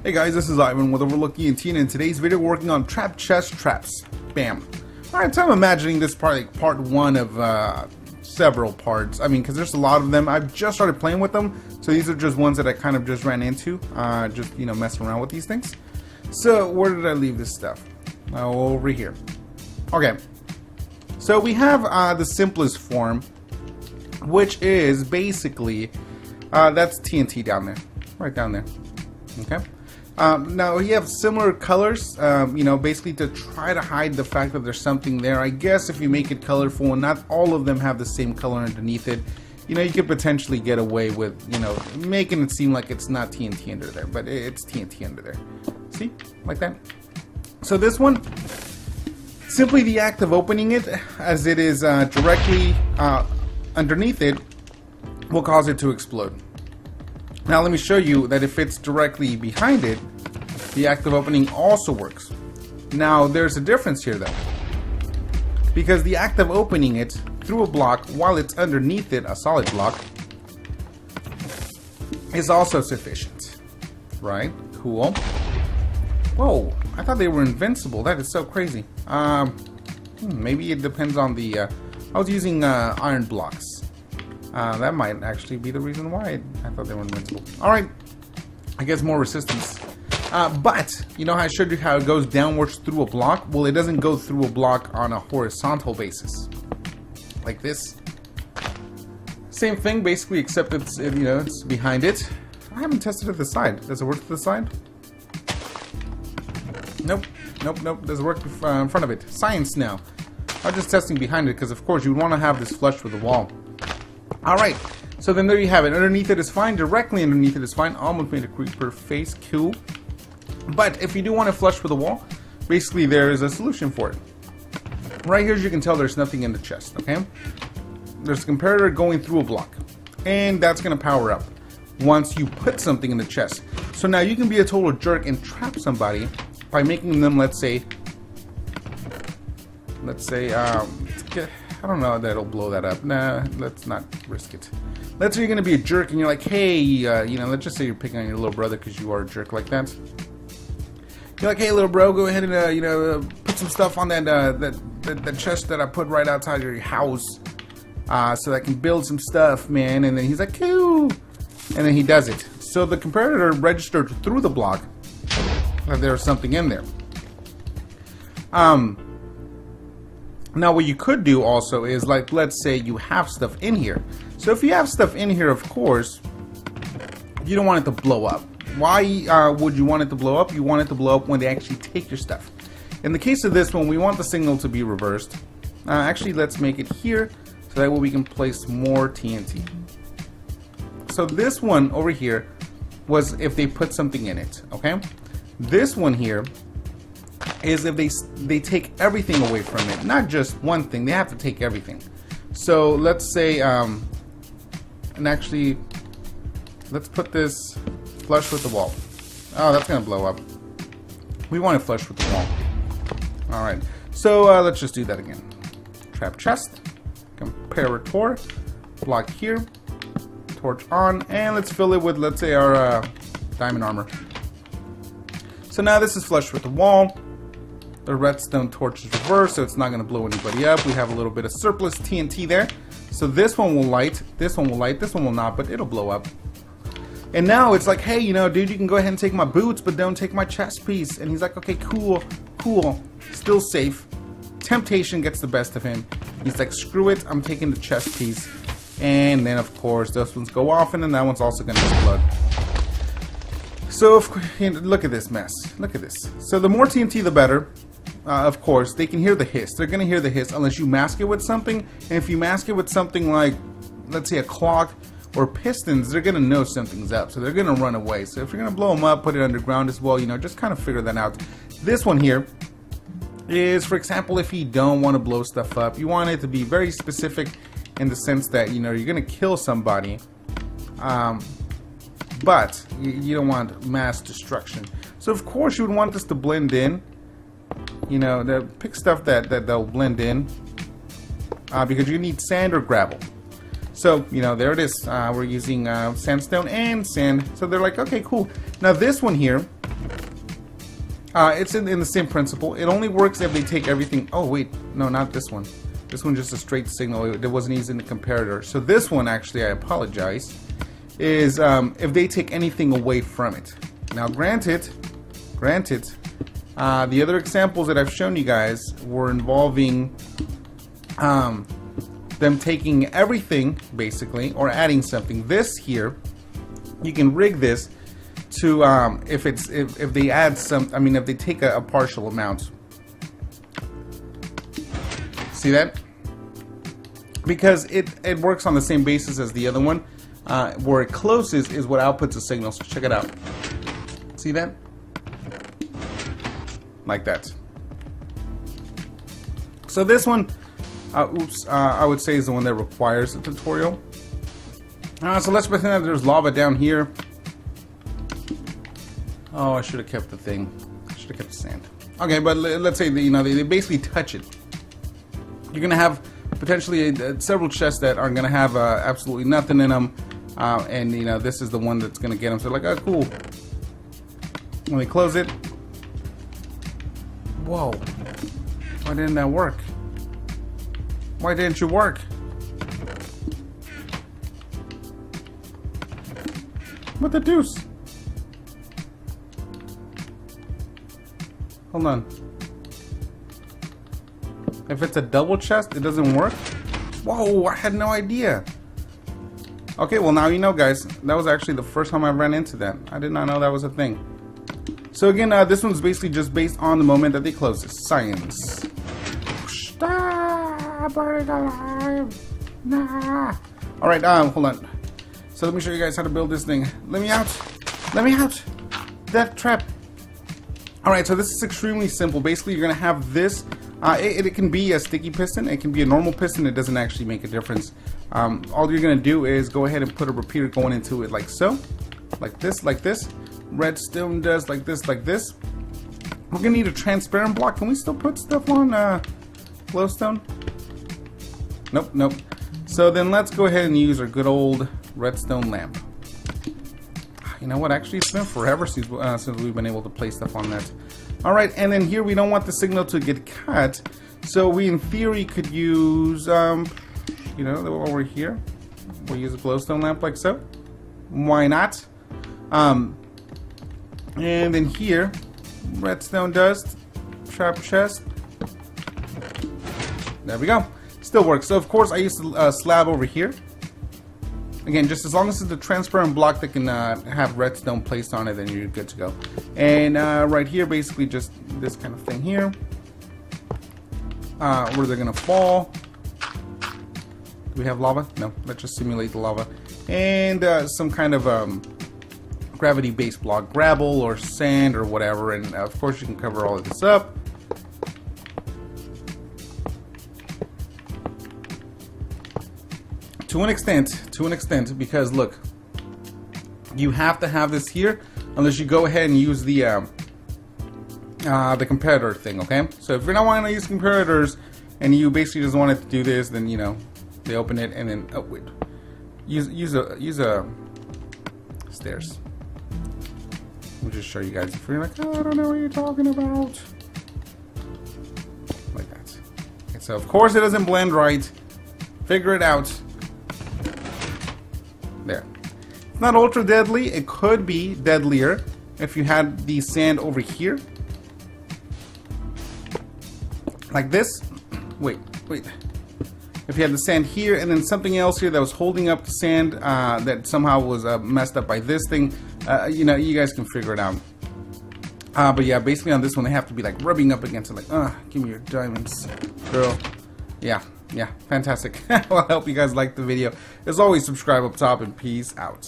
Hey guys, this is Ivan with Overlook ENT, and in today's video we're working on trap chest traps. Bam. Alright, so I'm imagining this part like part one of several parts. I mean, because there's a lot of them. I've just started playing with them, so these are just ones that I kind of just ran into, just, you know, messing around with these things. So, where did I leave this stuff? Over here. Okay. So we have the simplest form, which is basically, that's TNT down there. Right down there. Okay. Now you have similar colors, you know, basically to try to hide the fact that there's something there. I guess if you make it colorful and not all of them have the same color underneath it, you know, you could potentially get away with, you know, making it seem like it's not TNT under there, but it's TNT under there. See? Like that. So this one, simply the act of opening it, as it is directly underneath it, will cause it to explode. Now let me show you that if it's directly behind it, the act of opening also works. Now there's a difference here though, because the act of opening it through a block while it's underneath it, a solid block, is also sufficient. Right? Cool. Whoa, I thought they were invincible. That is so crazy. Maybe it depends on the, I was using iron blocks. That might actually be the reason why I thought they were invincible. Alright, I guess more resistance. But, you know how I showed you how it goes downwards through a block? Well, it doesn't go through a block on a horizontal basis. Like this. Same thing, basically, except it's, you know, it's behind it. I haven't tested it to the side. Does it work to the side? Nope. Nope, nope. Does it work in front of it? Science now. I'm just testing behind it, because of course you would want to have this flush with the wall. Alright, so then there you have it. Underneath it is fine. Directly underneath it is fine. Almost made a creeper face. Cool. But if you do want to flush with the wall, basically there is a solution for it. Right here, as you can tell, there's nothing in the chest, okay? There's a comparator going through a block. And that's going to power up once you put something in the chest. So now you can be a total jerk and trap somebody by making them, let's say, I don't know that it'll blow that up. Nah, let's not risk it. Let's say you're going to be a jerk and you're like, hey, you know, let's just say you're picking on your little brother because you are a jerk like that. You're like, hey, little bro, go ahead and, you know, put some stuff on that chest that I put right outside your house so that I can build some stuff, man. And then he's like, cool. And then he does it. So the comparator registered through the block that there's something in there. Now what you could do also is, like, let's say you have stuff in here. So if you have stuff in here, of course, you don't want it to blow up. Why would you want it to blow up? You want it to blow up when they actually take your stuff. In the case of this one, we want the signal to be reversed. Actually, let's make it here, so that way we can place more TNT. So this one over here was if they put something in it, okay? This one here is if they take everything away from it, not just one thing. They have to take everything. So let's say, and actually, let's put this flush with the wall. Oh, that's gonna blow up. We want it flush with the wall. All right. So let's just do that again. Trap chest, comparator, block here, torch on, and let's fill it with, let's say, our diamond armor. So now this is flush with the wall. The redstone torch is reversed, so it's not going to blow anybody up. We have a little bit of surplus TNT there. So this one will light, this one will light, this one will not, but it'll blow up. And now it's like, hey, you know, dude, you can go ahead and take my boots, but don't take my chest piece. And he's like, okay, cool, cool, still safe. Temptation gets the best of him. He's like, screw it, I'm taking the chest piece. And then, of course, those ones go off, and then that one's also going to explode. So, look at this mess. Look at this. So the more TNT, the better. Of course, they can hear the hiss. They're going to hear the hiss unless you mask it with something. And if you mask it with something like, let's say, a clock or pistons, they're going to know something's up. So they're going to run away. So if you're going to blow them up, put it underground as well, you know, just kind of figure that out. This one here is, for example, if you don't want to blow stuff up, you want it to be very specific in the sense that, you know, you're going to kill somebody. But you don't want mass destruction. So of course you would want this to blend in. You know, pick stuff that they'll blend in, because you need sand or gravel. So, you know, there it is. We're using sandstone and sand. So they're like, okay, cool. Now this one here It's in the same principle. It only works if they take everything. Oh wait, no, not this one. This one's just a straight signal. It wasn't using the comparator. So this one, actually, I apologize, is if they take anything away from it. Now, granted, the other examples that I've shown you guys were involving them taking everything, basically, or adding something. This here, you can rig this to if they add some. I mean, if they take a partial amount. See that? Because it works on the same basis as the other one. Where it closes is what outputs a signal. So check it out. See that? Like that. So this one, I would say is the one that requires a tutorial. So let's pretend that there's lava down here. Oh, I should have kept the thing. I should have kept the sand. Okay, but let's say that, you know, they basically touch it. You're gonna have potentially several chests that are gonna have absolutely nothing in them, and you know, this is the one that's gonna get them. So like, oh, cool. When we close it, whoa! Why didn't that work? Why didn't you work? What the deuce? Hold on. If it's a double chest, it doesn't work? Whoa, I had no idea. Okay, well now you know, guys. That was actually the first time I ran into that. I did not know that was a thing. So again, this one's basically just based on the moment that they close this. Science. Stop! Burn it alive! Nah! Alright, hold on. So let me show you guys how to build this thing. Let me out! Let me out! Death trap! Alright, so this is extremely simple. Basically, you're going to have this. It can be a sticky piston. It can be a normal piston. It doesn't actually make a difference. All you're going to do is go ahead and put a repeater going into it like so. Like this, like this. Redstone does like this, like this. We're going to need a transparent block. Can we still put stuff on glowstone? Nope, nope. So then let's go ahead and use our good old redstone lamp. You know what? Actually, it's been forever since we've been able to place stuff on that. Alright, and then here we don't want the signal to get cut. So we, in theory, could use, you know, while we're here, we'll use a glowstone lamp like so. Why not? And then here, redstone dust, trap chest. There we go. Still works. So, of course, I used a slab over here. Again, just as long as it's a transparent block that can have redstone placed on it, then you're good to go. And right here, basically just this kind of thing here. Where they're going to fall. Do we have lava? No, let's just simulate the lava. And some kind of gravity-based block, gravel or sand or whatever. And of course, you can cover all of this up. To an extent, because look, you have to have this here unless you go ahead and use the comparator thing, okay? So if you're not wanting to use comparators and you basically just want it to do this, then you know they open it and then use a stairs. We'll just show you guys if you're like, oh, I don't know what you're talking about, like that. Okay, so of course it doesn't blend right. Figure it out. There. It's not ultra deadly. It could be deadlier if you had the sand over here. Like this. Wait. If you had the sand here and then something else here that was holding up the sand that somehow was messed up by this thing, you know, you guys can figure it out. But yeah, basically on this one, they have to be like rubbing up against it, like, give me your diamonds, girl. Yeah, fantastic. Well, I hope you guys liked the video. As always, subscribe up top and peace out.